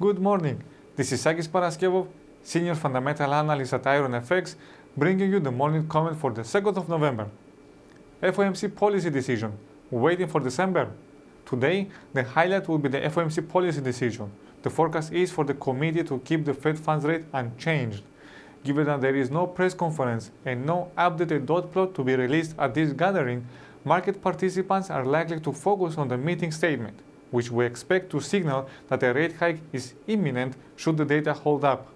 Good morning, this is Sakis Paraskevov, Senior Fundamental Analyst at IronFX, bringing you the morning comment for the 2nd of November. FOMC policy decision, waiting for December. Today, the highlight will be the FOMC policy decision. The forecast is for the committee to keep the Fed funds rate unchanged. Given that there is no press conference and no updated dot plot to be released at this gathering, market participants are likely to focus on the meeting statement, which we expect to signal that a rate hike is imminent should the data hold up.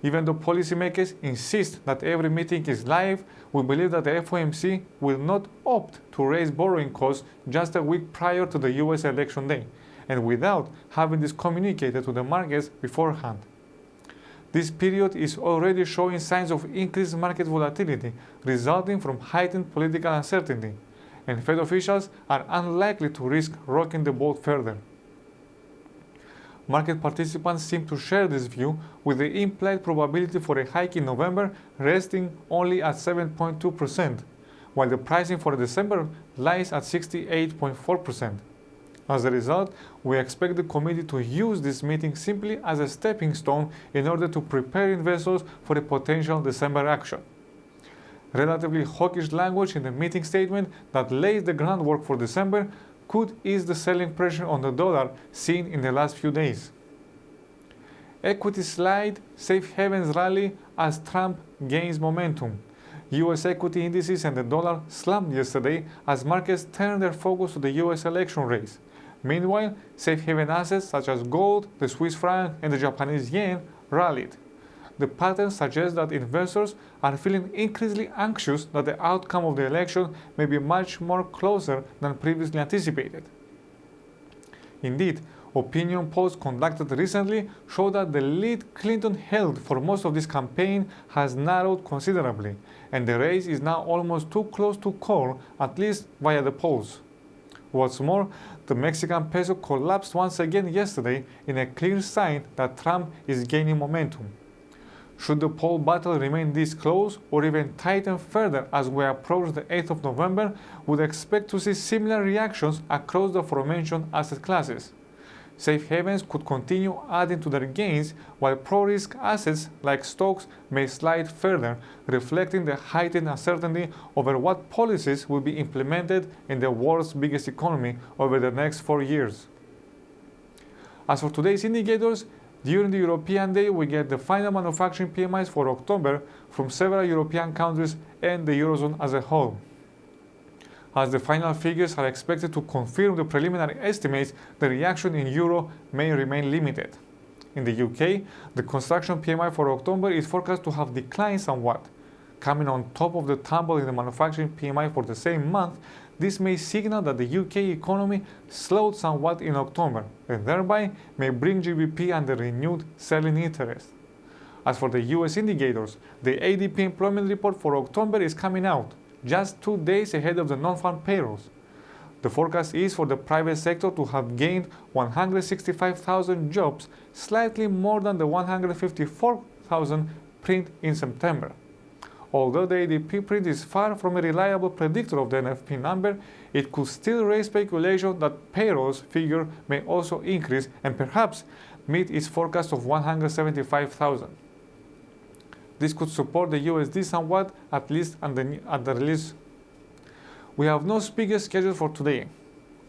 Even though policymakers insist that every meeting is live, we believe that the FOMC will not opt to raise borrowing costs just a week prior to the US election day, and without having this communicated to the markets beforehand. This period is already showing signs of increased market volatility resulting from heightened political uncertainty, and Fed officials are unlikely to risk rocking the boat further. Market participants seem to share this view, with the implied probability for a hike in November resting only at 7.2%, while the pricing for December lies at 68.4%. As a result, we expect the committee to use this meeting simply as a stepping stone in order to prepare investors for a potential December action. Relatively hawkish language in the meeting statement that lays the groundwork for December could ease the selling pressure on the dollar seen in the last few days. Equities slide, safe havens rally as Trump gains momentum. US equity indices and the dollar slumped yesterday as markets turned their focus to the US election race. Meanwhile, safe haven assets such as gold, the Swiss franc, and the Japanese yen rallied. The pattern suggests that investors are feeling increasingly anxious that the outcome of the election may be much more closer than previously anticipated. Indeed, opinion polls conducted recently show that the lead Clinton held for most of this campaign has narrowed considerably, and the race is now almost too close to call, at least via the polls. What's more, the Mexican peso collapsed once again yesterday in a clear sign that Trump is gaining momentum. Should the poll battle remain this close or even tighten further as we approach the 8th of November, we would expect to see similar reactions across the aforementioned asset classes. Safe havens could continue adding to their gains, while pro-risk assets like stocks may slide further, reflecting the heightened uncertainty over what policies will be implemented in the world's biggest economy over the next 4 years. As for today's indicators, during the European day, we get the final manufacturing PMIs for October from several European countries and the Eurozone as a whole. As the final figures are expected to confirm the preliminary estimates, the reaction in Euro may remain limited. In the UK, the construction PMI for October is forecast to have declined somewhat. Coming on top of the tumble in the manufacturing PMI for the same month, this may signal that the UK economy slowed somewhat in October and thereby may bring GDP under renewed selling interest. As for the US indicators, the ADP employment report for October is coming out, just 2 days ahead of the non-farm payrolls. The forecast is for the private sector to have gained 165,000 jobs, slightly more than the 154,000 print in September. Although the ADP print is far from a reliable predictor of the NFP number, it could still raise speculation that payrolls figure may also increase and perhaps meet its forecast of 175,000. This could support the USD somewhat, at least at the release. We have no speakers scheduled for today.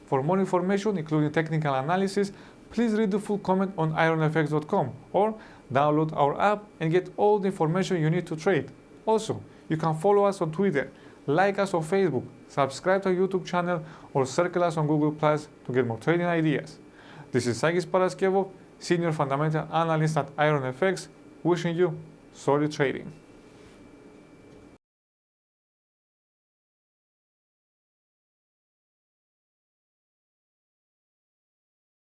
For more information, including technical analysis, please read the full comment on ironfx.com or download our app and get all the information you need to trade. Also, you can follow us on Twitter, like us on Facebook, subscribe to our YouTube channel, or circle us on Google Plus to get more trading ideas. This is Sakis Paraskevov, Senior Fundamental Analyst at IronFX, wishing you solid trading.